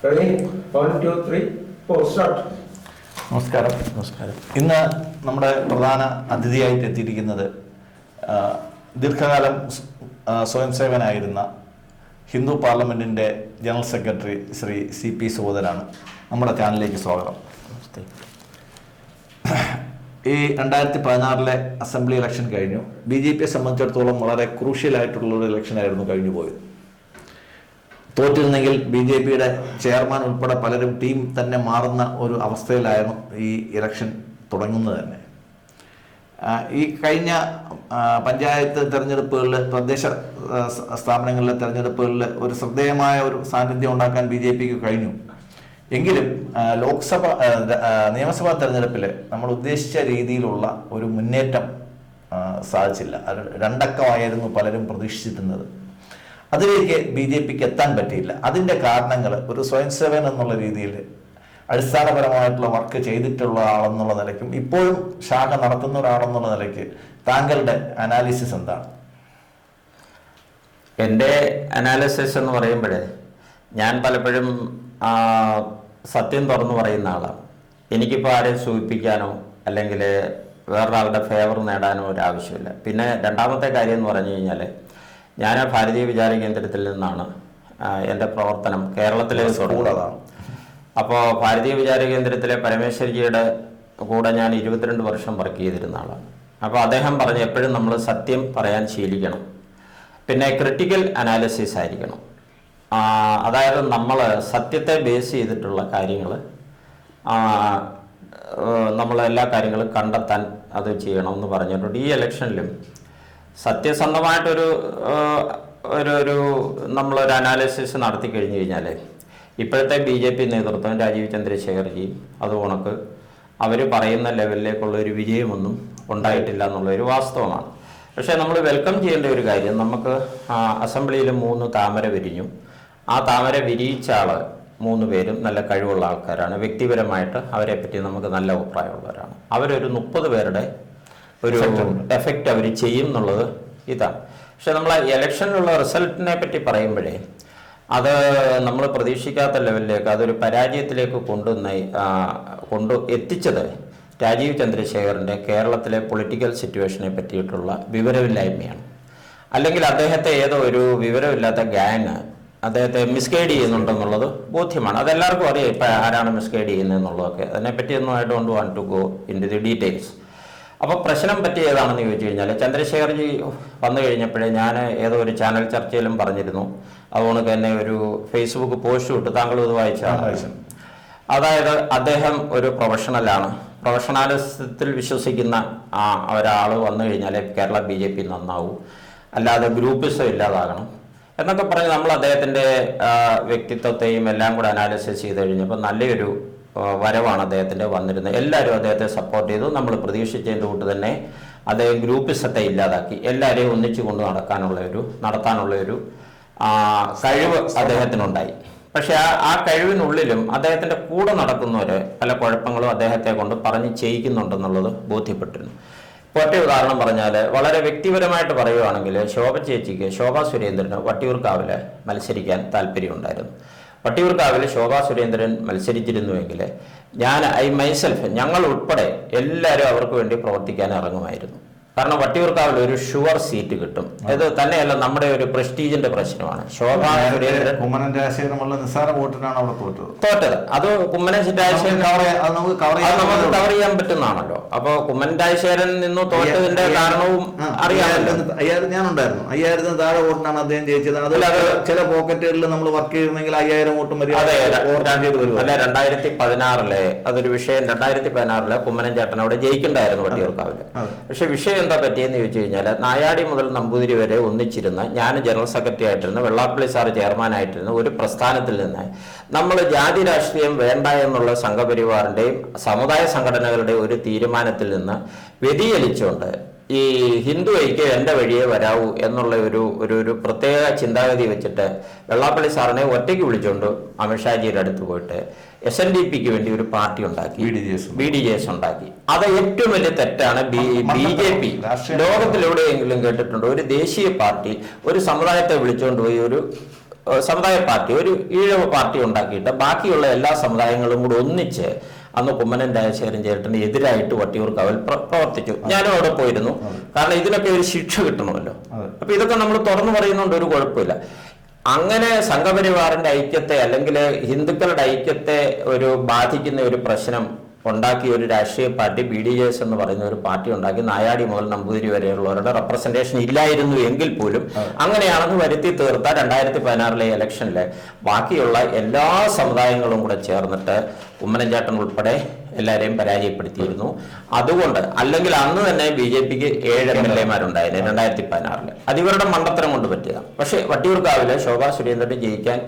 Ready? 1, 2, 3, 4, start. നമസ്കാരം. ഇന്ന് നമ്മുടെ പ്രധാന അതിഥിയായിട്ട് എത്തിയിരിക്കുന്നത് ദീർഘകാലം സ്വയം സേവനായിരുന്ന ഹിന്ദു പാർലമെന്റിന്റെ ജനറൽ സെക്രട്ടറി ശ്രീ CP സുബോധനാണ്. നമ്മുടെ ചാനലിലേക്ക് സ്വാഗതം. ഈ 2016 അസംബ്ലി ഇലക്ഷൻ കഴിഞ്ഞു. BJPയെ സംബന്ധിച്ചിടത്തോളം വളരെ ക്രൂഷ്യലായിട്ടുള്ള ഒരു ഇലക്ഷനായിരുന്നു കഴിഞ്ഞു പോയത്. തോറ്റിരുന്നെങ്കിൽ BJPയുടെ ചെയർമാൻ ഉൾപ്പെടെ പലരും ടീം തന്നെ മാറുന്ന ഒരു അവസ്ഥയിലായിരുന്നു ഈ ഇലക്ഷൻ തുടങ്ങുന്നത് തന്നെ. ഈ കഴിഞ്ഞ പഞ്ചായത്ത് തെരഞ്ഞെടുപ്പുകളിൽ, തദ്ദേശ സ്ഥാപനങ്ങളിലെ തെരഞ്ഞെടുപ്പുകളിൽ ഒരു ശ്രദ്ധേയമായ ഒരു സാന്നിധ്യം ഉണ്ടാക്കാൻ BJPക്ക് കഴിഞ്ഞു. എങ്കിലും നിയമസഭാ തെരഞ്ഞെടുപ്പിൽ നമ്മൾ ഉദ്ദേശിച്ച രീതിയിലുള്ള ഒരു മുന്നേറ്റം സാധിച്ചില്ല. 2 അക്കമായിരുന്നു പലരും പ്രതീക്ഷിച്ചിരുന്നത്. അതിലേക്ക് BJPക്ക് എത്താൻ പറ്റിയില്ല. അതിൻ്റെ കാരണങ്ങൾ ഒരു സ്വയം സേവകൻ എന്നുള്ള രീതിയിൽ അടിസ്ഥാനപരമായിട്ടുള്ള വർക്ക് ചെയ്തിട്ടുള്ള ആളെന്നുള്ള നിലയ്ക്കും ഇപ്പോഴും ശാഖ നടത്തുന്ന ഒരാളെന്നുള്ള നിലയ്ക്ക് താങ്കളുടെ അനാലിസിസ് എന്താണ്? എൻ്റെ അനാലിസിസ് എന്ന് പറയുമ്പോൾ ഞാൻ പലപ്പോഴും സത്യം തുറന്നു പറയുന്ന ആളാണ്. എനിക്കിപ്പോൾ ആരെയും സൂചിപ്പിക്കാനോ അല്ലെങ്കിൽ വേറൊരാളുടെ ഫേവർ നേടാനോ ഒരു ആവശ്യമില്ല. പിന്നെ രണ്ടാമത്തെ കാര്യം എന്ന് പറഞ്ഞു കഴിഞ്ഞാൽ, ഞാൻ ഭാരതീയ വിചാര കേന്ദ്രത്തിൽ നിന്നാണ് എൻ്റെ പ്രവർത്തനം കേരളത്തിലെ തുടങ്ങുന്നത്. അപ്പോൾ ഭാരതീയ വിചാര കേന്ദ്രത്തിലെ പരമേശ്വരജിയുടെ കൂടെ ഞാൻ 22 വർഷം വർക്ക് ചെയ്തിരുന്ന ആളാണ്. അപ്പോൾ അദ്ദേഹം പറഞ്ഞ് എപ്പോഴും നമ്മൾ സത്യം പറയാൻ ശീലിക്കണം, പിന്നെ ക്രിട്ടിക്കൽ അനാലിസിസ് ആയിരിക്കണം. അതായത് നമ്മൾ സത്യത്തെ ബേസ് ചെയ്തിട്ടുള്ള കാര്യങ്ങൾ, നമ്മൾ എല്ലാ കാര്യങ്ങളും കണ്ടെത്താൻ അത് ചെയ്യണമെന്ന് പറഞ്ഞിട്ടുണ്ട്. ഈ ഇലക്ഷനിലും സത്യസന്ധമായിട്ടൊരു ഒരു നമ്മളൊരു അനാലിസിസ് നടത്തി കഴിഞ്ഞു കഴിഞ്ഞാൽ ഇപ്പോഴത്തെ BJP നേതൃത്വം രാജീവ് ചന്ദ്രശേഖർജി അതുകൊണക്ക് അവർ പറയുന്ന ലെവലിലേക്കുള്ള ഒരു വിജയമൊന്നും ഉണ്ടായിട്ടില്ല എന്നുള്ളൊരു വാസ്തവമാണ്. പക്ഷേ നമ്മൾ വെൽക്കം ചെയ്യേണ്ട ഒരു കാര്യം, നമുക്ക് അസംബ്ലിയിൽ 3 താമര വിരിഞ്ഞു. ആ താമര വിരിയിച്ച ആൾ 3 പേരും നല്ല കഴിവുള്ള ആൾക്കാരാണ്. വ്യക്തിപരമായിട്ട് അവരെ പറ്റി നമുക്ക് നല്ല അഭിപ്രായമുള്ളവരാണ്. അവരൊരു 30 പേരുടെ ഒരു എഫക്റ്റ് അവർ ചെയ്യും എന്നുള്ളത് ഇതാണ്. പക്ഷെ നമ്മൾ ഇലക്ഷനിലുള്ള റിസൾട്ടിനെ പറ്റി പറയുമ്പോഴേ അത് നമ്മൾ പ്രതീക്ഷിക്കാത്ത ലെവലിലേക്ക്, അതൊരു പരാജയത്തിലേക്ക് എത്തിച്ചത് രാജീവ് ചന്ദ്രശേഖറിൻ്റെ കേരളത്തിലെ പൊളിറ്റിക്കൽ സിറ്റുവേഷനെ പറ്റിയിട്ടുള്ള വിവരമില്ലായ്മയാണ്. അല്ലെങ്കിൽ അദ്ദേഹത്തെ ഏതോ ഒരു വിവരമില്ലാത്ത ഗ്യാങ് അദ്ദേഹത്തെ മിസ്ഗൈഡ് ചെയ്യുന്നുണ്ടെന്നുള്ളത് ബോധ്യമാണ്. അതെല്ലാവർക്കും അറിയാം ഇപ്പം ആരാണ് മിസ്ഗൈഡ് ചെയ്യുന്നതെന്നുള്ളതൊക്കെ. അതിനെപ്പറ്റിയൊന്നും I don't want to go in to the details. അപ്പോൾ പ്രശ്നം പറ്റിയതാണെന്ന് ചോദിച്ചു കഴിഞ്ഞാൽ, ചന്ദ്രശേഖർജി വന്നു കഴിഞ്ഞപ്പോഴേ ഞാൻ ഏതോ ഒരു ചാനൽ ചർച്ചയിലും പറഞ്ഞിരുന്നു. അതുകൊണ്ട് തന്നെ ഒരു ഫേസ്ബുക്ക് പോസ്റ്റ് ഇട്ട്, താങ്കൾ ഇത് വായിച്ചാണ്. അതായത് അദ്ദേഹം ഒരു പ്രൊഫഷണലാണ്, പ്രൊഫഷണലിസത്തിൽ വിശ്വസിക്കുന്ന ഒരാൾ വന്നു കഴിഞ്ഞാൽ കേരള BJP നന്നാവും, അല്ലാതെ ഗ്രൂപ്പിസം ഇല്ലാതാകണം എന്നൊക്കെ പറഞ്ഞ് നമ്മൾ അദ്ദേഹത്തിൻ്റെ വ്യക്തിത്വത്തെയും എല്ലാം കൂടെ അനാലിസിസ് ചെയ്ത് കഴിഞ്ഞപ്പോൾ നല്ലൊരു വരവാണ് അദ്ദേഹത്തിൻ്റെ വന്നിരുന്നത്. എല്ലാവരും അദ്ദേഹത്തെ സപ്പോർട്ട് ചെയ്തു. നമ്മൾ പ്രതീക്ഷിച്ചതിൻ്റെ കൂട്ട് തന്നെ അദ്ദേഹം ഗ്രൂപ്പിസത്തെ ഇല്ലാതാക്കി എല്ലാവരെയും ഒന്നിച്ചു കൊണ്ട് നടത്താനുള്ള ഒരു കഴിവ് അദ്ദേഹത്തിനുണ്ടായി. പക്ഷെ ആ കഴിവിനുള്ളിലും അദ്ദേഹത്തിൻ്റെ കൂടെ നടക്കുന്നവർ പല കുഴപ്പങ്ങളും അദ്ദേഹത്തെ കൊണ്ട് പറഞ്ഞ് ചെയ്യിക്കുന്നുണ്ടെന്നുള്ളത് ബോധ്യപ്പെട്ടിരുന്നു. ഇപ്പോൾ ഒറ്റ ഉദാഹരണം പറഞ്ഞാൽ, വളരെ വ്യക്തിപരമായിട്ട് പറയുകയാണെങ്കിൽ, ശോഭാ സുരേന്ദ്രന് വട്ടിയൂർക്കാവിൽ മത്സരിക്കാൻ താല്പര്യമുണ്ടായിരുന്നു. വട്ടിയൂർക്കാവിൽ ശോഭാ സുരേന്ദ്രൻ മത്സരിച്ചിരുന്നുവെങ്കിൽ ഞങ്ങൾ ഉൾപ്പെടെ എല്ലാവരും അവർക്ക് വേണ്ടി പ്രവർത്തിക്കാൻ ഇറങ്ങുമായിരുന്നു. കാരണം വട്ടിയൂർക്കാവിൽ ഒരു ഷുവർ സീറ്റ് കിട്ടും. ഇത് തന്നെയല്ല, നമ്മുടെ ഒരു പ്രസ്റ്റീജിന്റെ പ്രശ്നമാണ്. ശോഭാ സുരേന്ദ്രൻ നിസ്സാര വോട്ടിനാണ് അവിടെ തോറ്റത്. അത് കുമ്മനം രാജശേഖരൻ നമുക്ക് കവർ ചെയ്യാൻ പറ്റുന്നതാണല്ലോ. അപ്പോൾ കുമ്മനം രാജശേഖരൻ നിന്ന് തോറ്റതിന്റെ കാരണവും അറിയാമല്ലോ. 5000 ഞാനുണ്ടായിരുന്നു. 5000 താഴെ വോട്ടിനാണ് അദ്ദേഹം ജയിച്ചത്. അത് ചില പോക്കറ്റുകളിൽ നമ്മൾ വർക്ക് ചെയ്തിരുന്നെങ്കിൽ 5000 വോട്ടും വരും. അല്ല, 2016 അതൊരു വിഷയം. 2016 കുമ്മനം ചേട്ടൻ അവിടെ ജയിക്കണ്ടായിരുന്നു വട്ടിയൂർക്കാവില്. പക്ഷെ വിഷയം എന്താ പറ്റിയെന്ന് ചോദിച്ചു കഴിഞ്ഞാൽ, നായാടി മുതൽ നമ്പൂതിരി വരെ ഒന്നിച്ചിരുന്ന, ഞാൻ ജനറൽ സെക്രട്ടറി ആയിട്ടിരുന്ന, വെള്ളാപ്പള്ളി സാറ് ചെയർമാനായിട്ടിരുന്ന ഒരു പ്രസ്ഥാനത്തിൽ നിന്ന് നമ്മൾ ജാതി രാഷ്ട്രീയം വേണ്ട എന്നുള്ള സംഘപരിവാറിൻ്റെയും സമുദായ സംഘടനകളുടെയും ഒരു തീരുമാനത്തിൽ നിന്ന് വ്യതിചലിച്ചുകൊണ്ട് ഈ ഹിന്ദു ഐക്യം എൻ്റെ വഴിയേ വരാവൂ എന്നുള്ള ഒരു പ്രത്യേക ചിന്താഗതി വെച്ചിട്ട് വെള്ളാപ്പള്ളി സാറിനെ ഒറ്റയ്ക്ക് വിളിച്ചുകൊണ്ട് അമിത്ഷാജിയുടെ അടുത്ത് പോയിട്ട് SNDPക്ക് വേണ്ടി ഒരു പാർട്ടി ഉണ്ടാക്കി, BDJS ഉണ്ടാക്കി. അത് ഏറ്റവും വലിയ തെറ്റാണ്. BJP ലോകത്തിലെവിടെയെങ്കിലും കേട്ടിട്ടുണ്ടോ ഒരു ദേശീയ പാർട്ടി ഒരു സമുദായത്തെ വിളിച്ചുകൊണ്ട് പോയി ഒരു സമുദായ പാർട്ടി, ഒരു ഈഴവ പാർട്ടി ഉണ്ടാക്കിയിട്ട് ബാക്കിയുള്ള എല്ലാ സമുദായങ്ങളും കൂടെ ഒന്നിച്ച് അന്ന് കുമ്മനം രാജശേഖരൻ ചേട്ടന് എതിരായിട്ട് വട്ടിയൂർക്കാവിൽ പ്രവർത്തിച്ചു. ഞാനും അവിടെ പോയിരുന്നു. കാരണം ഇതിനൊക്കെ ഒരു ശിക്ഷ കിട്ടണമല്ലോ. അപ്പൊ ഇതൊക്കെ നമ്മൾ തുറന്നു പറയുന്നതുകൊണ്ട് ഒരു കുഴപ്പമില്ല. അങ്ങനെ സംഘപരിവാറിന്റെ ഐക്യത്തെ അല്ലെങ്കിൽ ഹിന്ദുക്കളുടെ ഐക്യത്തെ ഒരു ബാധിക്കുന്ന ഒരു പ്രശ്നം ഉണ്ടാക്കിയ ഒരു രാഷ്ട്രീയ പാർട്ടി BDJS എന്ന് പറയുന്ന ഒരു പാർട്ടി ഉണ്ടാക്കി നായാടി മുതൽ നമ്പൂതിരി വരെയുള്ളവരുടെ റെപ്രസെന്റേഷൻ ഇല്ലായിരുന്നു എങ്കിൽ പോലും അങ്ങനെയാണെന്ന് വരുത്തി തീർത്ത 2016 ഇലക്ഷനിലെ ബാക്കിയുള്ള എല്ലാ സമുദായങ്ങളും കൂടെ ചേർന്നിട്ട് ഉമ്മൻചാട്ടൻ ഉൾപ്പെടെ എല്ലാവരെയും പരാജയപ്പെടുത്തിയിരുന്നു. അതുകൊണ്ട് അല്ലെങ്കിൽ അന്ന് തന്നെ BJPക്ക് 7 MLA-മാരുണ്ടായിരുന്നു 2016. അത് ഇവരുടെ മണ്ടത്തരം കൊണ്ട് പറ്റിയതാണ്. പക്ഷേ വട്ടിയൂർക്കാവിലെ ശോഭാ സുരേന്ദ്രന് ജയിക്കാൻ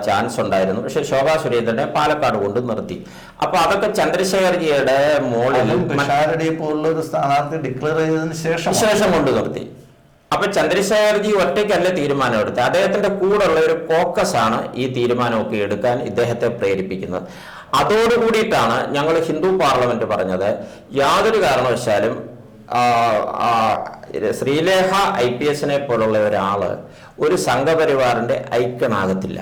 ചാൻസ് ഉണ്ടായിരുന്നു. പക്ഷെ ശോഭാ സുരേന്ദ്രനെ പാലക്കാട് കൊണ്ട് നിർത്തി. അപ്പൊ അതൊക്കെ ചന്ദ്രശേഖർജിയുടെ മോളിലും പോലുള്ള ഒരു സ്ഥാനാർത്ഥി ഡിക്ലെയർ ചെയ്തതിനു ശേഷം കൊണ്ട് നിർത്തി. അപ്പൊ ചന്ദ്രശേഖർജി ഒറ്റയ്ക്കല്ല തീരുമാനം എടുത്തത്. അദ്ദേഹത്തിന്റെ കൂടെയുള്ള ഒരു കോക്കസ് ആണ് ഈ തീരുമാനമൊക്കെ എടുക്കാൻ ഇദ്ദേഹത്തെ പ്രേരിപ്പിക്കുന്നത്. അതോടുകൂടിയിട്ടാണ് ഞങ്ങൾ ഹിന്ദു പാർലമെന്റ് പറഞ്ഞത് യാതൊരു കാരണവശാലും ശ്രീലേഖ IPSനെ പോലുള്ള ഒരാള് ഒരു സംഘപരിവാറിന്റെ ഐക്യനാകത്തില്ല.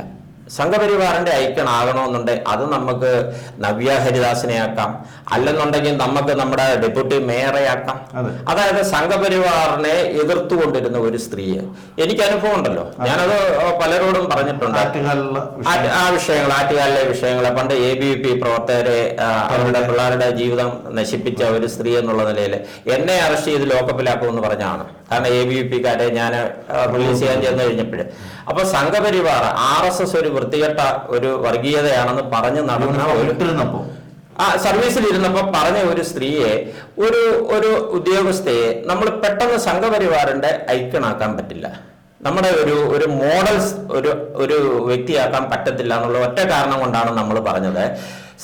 സംഘപരിവാറിന്റെ ഐക്യനാകണമെന്നുണ്ടെങ്കിൽ അത് നമുക്ക് നവ്യ ഹരിദാസിനെ ആക്കാം, അല്ലെന്നുണ്ടെങ്കിൽ നമുക്ക് നമ്മുടെ ഡെപ്യൂട്ടി മേയറെ ആക്കാം. അതായത് സംഘപരിവാറിനെ എതിർത്തുകൊണ്ടിരുന്ന ഒരു സ്ത്രീയെ എനിക്ക് അനുഭവം ഉണ്ടല്ലോ. ഞാനത് പലരോടും പറഞ്ഞിട്ടുണ്ട്. ആ വിഷയങ്ങൾ, ആറ്റുകാലിലെ വിഷയങ്ങളെ പണ്ട് ABVP പ്രവർത്തകരെ അവരുടെ പിള്ളേരുടെ ജീവിതം നശിപ്പിച്ച ഒരു സ്ത്രീ എന്നുള്ള നിലയിൽ എന്നെ അറസ്റ്റ് ചെയ്ത് ലോക്കപ്പിലാക്കുമെന്ന് പറഞ്ഞാണ്. കാരണം ABVPക്കാരെ ഞാൻ റിലീസ് ചെയ്യാൻ ചെന്ന് കഴിഞ്ഞപ്പോൾ അപ്പൊ സംഘപരിവാർ RSS ഒരു വൃത്തികെട്ട ഒരു വർഗീയതയാണെന്ന് പറഞ്ഞു നടന്ന സർവീസിൽ ഇരുന്നപ്പോ പറഞ്ഞ ഒരു സ്ത്രീയെ, ഒരു ഉദ്യോഗസ്ഥയെ നമ്മൾ പെട്ടെന്ന് സംഘപരിവാറിന്റെ ഐക്യനാക്കാൻ പറ്റില്ല. നമ്മുടെ ഒരു മോഡൽസ് ഒരു വ്യക്തിയാക്കാൻ പറ്റത്തില്ല എന്നുള്ള ഒറ്റ കാരണം കൊണ്ടാണ് നമ്മൾ പറഞ്ഞത്.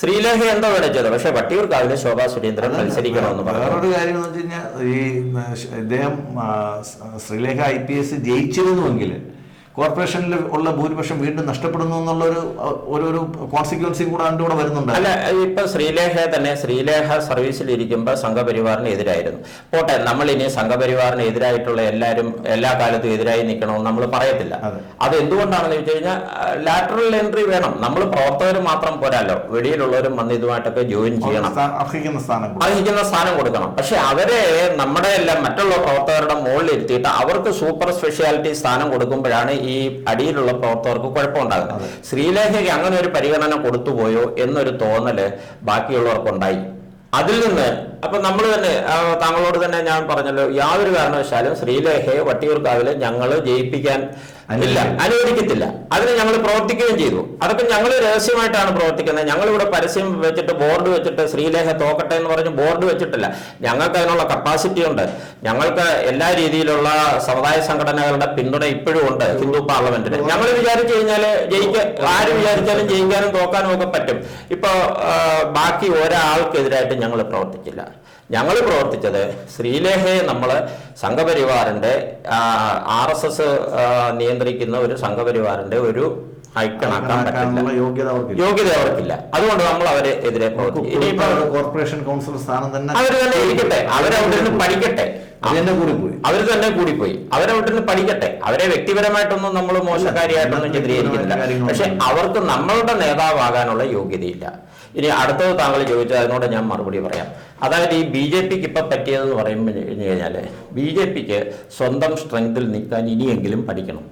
ശ്രീലേഖ എന്തോ വിളിച്ചത്. പക്ഷെ വട്ടിയൂർക്കാവിലെ ശോഭാ സുരേന്ദ്രൻ മത്സരിക്കണമെന്ന് പറഞ്ഞു. വേറൊരു കാര്യം എന്ന് വെച്ച് കഴിഞ്ഞാൽ ഈ ഇദ്ദേഹം ശ്രീലേഖ IPS ജയിച്ചിരുന്നുവെങ്കിൽ കോർപ്പറേഷനിൽ ഉള്ള ഭൂരിപക്ഷം വീണ്ടും നഷ്ടപ്പെടുന്നു എന്നുള്ള ഒരു കോൺസിക്വൻസും കൂടെ അതിൻ്റെ കൂടെ വരുന്നുണ്ട്. അല്ല, ഇപ്പൊ ശ്രീലേഖ സർവീസിൽ ഇരിക്കുമ്പോൾ സംഘപരിവാറിന് എതിരായിരുന്നു. പോട്ടെ, നമ്മൾ ഇനി സംഘപരിവാറിന് എതിരായിട്ടുള്ള എല്ലാവരും എല്ലാ കാലത്തും എതിരായി നിൽക്കണമെന്ന് നമ്മൾ പറയത്തില്ല. അത് എന്തുകൊണ്ടാണെന്ന് വെച്ച് കഴിഞ്ഞാൽ ലാറ്ററൽ എൻട്രി വേണം. നമ്മൾ പ്രവർത്തകർ മാത്രം പോരാല്ലോ, വെളിയിലുള്ളവരും വന്ന് ഇതുമായിട്ടൊക്കെ ജോയിൻ ചെയ്യണം, അർഹിക്കുന്ന സ്ഥാനം കൊടുക്കണം. പക്ഷെ അവരെ നമ്മുടെ എല്ലാം മറ്റുള്ള പ്രവർത്തകരുടെ മുകളിൽ ഇരുത്തിയിട്ട് അവർക്ക് സൂപ്പർ സ്പെഷ്യാലിറ്റി സ്ഥാനം കൊടുക്കുമ്പോഴാണ് ഈ അടിയിലുള്ള പ്രവർത്തകർക്ക് കുഴപ്പമുണ്ടാകുന്നത്. ശ്രീലേഖയ്ക്ക് അങ്ങനെ ഒരു പരിഗണന കൊടുത്തുപോയോ എന്നൊരു തോന്നല് ബാക്കിയുള്ളവർക്കുണ്ടായി. അതിൽ നിന്ന് അപ്പൊ നമ്മൾ തന്നെ താങ്കളോട് തന്നെ ഞാൻ പറഞ്ഞല്ലോ, യാതൊരു കാരണവശാലും ശ്രീലേഖയെ വട്ടിയൂർക്കാവില് ഞങ്ങൾ ജയിപ്പിക്കാൻ അനുവദിക്കത്തില്ല. അതിന് ഞങ്ങൾ പ്രവർത്തിക്കുകയും ചെയ്തു. അതൊക്കെ ഞങ്ങൾ രഹസ്യമായിട്ടാണ് പ്രവർത്തിക്കുന്നത്. ഞങ്ങളിവിടെ പരസ്യം വെച്ചിട്ട് ബോർഡ് വെച്ചിട്ട് ശ്രീലേഖ തോക്കട്ടെ എന്ന് പറഞ്ഞ് ബോർഡ് വെച്ചിട്ടില്ല. ഞങ്ങൾക്ക് അതിനുള്ള കപ്പാസിറ്റി ഉണ്ട്. ഞങ്ങൾക്ക് എല്ലാ രീതിയിലുള്ള സമുദായ സംഘടനകളുടെ പിന്തുണ ഇപ്പോഴും ഉണ്ട് ഹിന്ദു പാർലമെന്റിന്. ഞങ്ങൾ വിചാരിച്ചു കഴിഞ്ഞാൽ ആര് വിചാരിച്ചാലും ജയിക്കാനും തോക്കാനും ഒക്കെ പറ്റും. ഇപ്പൊ ബാക്കി ഒരാൾക്കെതിരായിട്ട് ഞങ്ങൾ പ്രവർത്തിച്ചില്ല. ഞങ്ങൾ പ്രവർത്തിച്ചത് ശ്രീലേഖയെ നമ്മൾ സംഘപരിവാറിന്റെ RSS നിയന്ത്രിക്കുന്ന ഒരു സംഘപരിവാറിന്റെ ഒരു ഐക്യനാക്കാൻ പറ്റില്ല, യോഗ്യത അവർക്കില്ല. അതുകൊണ്ട് നമ്മൾ അവരെ എതിരെ കോർപ്പറേഷൻ കൗൺസിൽ സ്ഥാനം തന്നെ അവർ തന്നെ ഇരിക്കട്ടെ, അവരവിടെ നിന്ന് പഠിക്കട്ടെ. അവർ തന്നെ കൂടിപ്പോയി, അവരവിടെ നിന്ന് പഠിക്കട്ടെ. അവരെ വ്യക്തിപരമായിട്ടൊന്നും നമ്മൾ മോശക്കാരിയായിട്ടൊന്നും ചിത്രീകരിക്കുന്നില്ല. പക്ഷെ അവർക്ക് നമ്മളുടെ നേതാവാകാനുള്ള യോഗ്യതയില്ല. ഇനി അടുത്തത് താങ്കൾ ചോദിച്ചാൽ അതിനോട് ഞാൻ മറുപടി പറയാം. അതായത് ഈ BJPക്ക് ഇപ്പം പറ്റിയതെന്ന് പറയുമ്പോൾ കഴിഞ്ഞാൽ BJPക്ക് സ്വന്തം സ്ട്രെങ്തിൽ നിൽക്കാൻ ഇനിയെങ്കിലും പഠിക്കണം.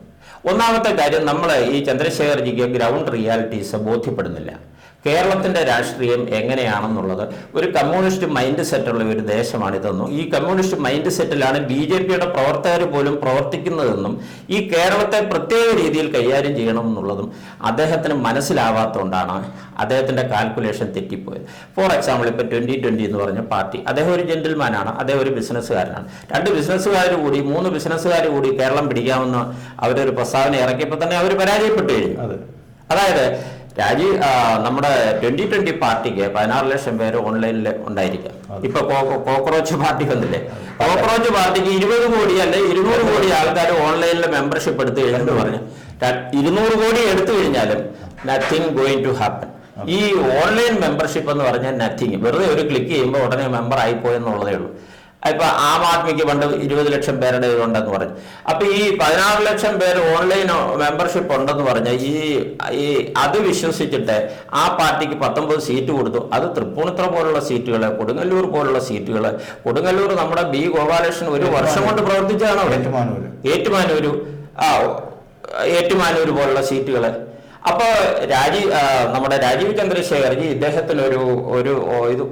ഒന്നാമത്തെ കാര്യം, നമ്മൾ ഈ ചന്ദ്രശേഖർജിക്ക് ഗ്രൗണ്ട് റിയാലിറ്റീസ് ബോധ്യപ്പെടുന്നില്ല. കേരളത്തിന്റെ രാഷ്ട്രീയം എങ്ങനെയാണെന്നുള്ളത് ഒരു കമ്മ്യൂണിസ്റ്റ് മൈൻഡ് സെറ്റുള്ള ഒരു ദേശമാണിതെന്നും ഈ കമ്മ്യൂണിസ്റ്റ് മൈൻഡ് സെറ്റിലാണ് BJPയുടെ പ്രവർത്തകർ പോലും പ്രവർത്തിക്കുന്നതെന്നും ഈ കേരളത്തെ പ്രത്യേക രീതിയിൽ കൈകാര്യം ചെയ്യണമെന്നുള്ളതും അദ്ദേഹത്തിന് മനസ്സിലാവാത്തതുകൊണ്ടാണ് അദ്ദേഹത്തിന്റെ കാൽക്കുലേഷൻ തെറ്റിപ്പോയത്. ഫോർ എക്സാമ്പിൾ, ഇപ്പോൾ 2020 എന്ന് പറഞ്ഞ പാർട്ടി, അദ്ദേഹം ഒരു ജെന്റിൽമാനാണ്, അദ്ദേഹം ഒരു ബിസിനസ്സുകാരനാണ്. 2 ബിസിനസ്സുകാർ കൂടി 3 ബിസിനസ്സുകാർ കൂടി കേരളം പിടിക്കാമെന്ന് അവരൊരു പ്രസ്താവന ഇറക്കിയപ്പോൾ തന്നെ അവർ പരാജയപ്പെട്ടു കഴിഞ്ഞു. അതായത് നമ്മുടെ 2020 പാർട്ടിക്ക് 16 ലക്ഷം പേര് ഓൺലൈനിൽ ഉണ്ടായിരിക്കാം. ഇപ്പൊ കോക്രോച്ച് പാർട്ടി വന്നില്ലേ, കോക്രോച്ച് പാർട്ടിക്ക് 20 കോടി അല്ലെ 200 കോടി ആൾക്കാർ ഓൺലൈനിൽ മെമ്പർഷിപ്പ് എടുത്തു കഴിഞ്ഞെന്ന് പറഞ്ഞു 200 കോടി എടുത്തു കഴിഞ്ഞാലും നത്തിങ് ഗോയിങ് ടു ഹാപ്പൻ. ഈ ഓൺലൈൻ മെമ്പർഷിപ്പ് എന്ന് പറഞ്ഞാൽ നത്തിങ്, വെറുതെ ഒരു ക്ലിക്ക് ചെയ്യുമ്പോൾ ഉടനെ മെമ്പർ ആയിപ്പോയെന്നുള്ളതേ ഉള്ളൂ. ഇപ്പൊ ആം ആദ്മിക്ക് പണ്ട് 20 ലക്ഷം പേരുടെ ഇതുണ്ടെന്ന് പറഞ്ഞു. അപ്പൊ ഈ 16 ലക്ഷം പേര് ഓൺലൈൻ മെമ്പർഷിപ്പ് ഉണ്ടെന്ന് പറഞ്ഞ ഈ അത് വിശ്വസിച്ചിട്ട് ആ പാർട്ടിക്ക് 19 സീറ്റ് കൊടുത്തു. അത് തൃപ്പൂണിത്തുറ പോലുള്ള സീറ്റുകള്, കൊടുങ്ങല്ലൂർ പോലുള്ള സീറ്റുകള്, കൊടുങ്ങല്ലൂർ നമ്മുടെ ബി ഗോപാലകൃഷ്ണൻ 1 വർഷം കൊണ്ട് പ്രവർത്തിച്ചതാണ് അവിടെ. ഏറ്റുമാനൂർ പോലുള്ള സീറ്റുകള്. അപ്പൊ നമ്മുടെ രാജീവ് ചന്ദ്രശേഖർജി ഇദ്ദേഹത്തിന് ഒരു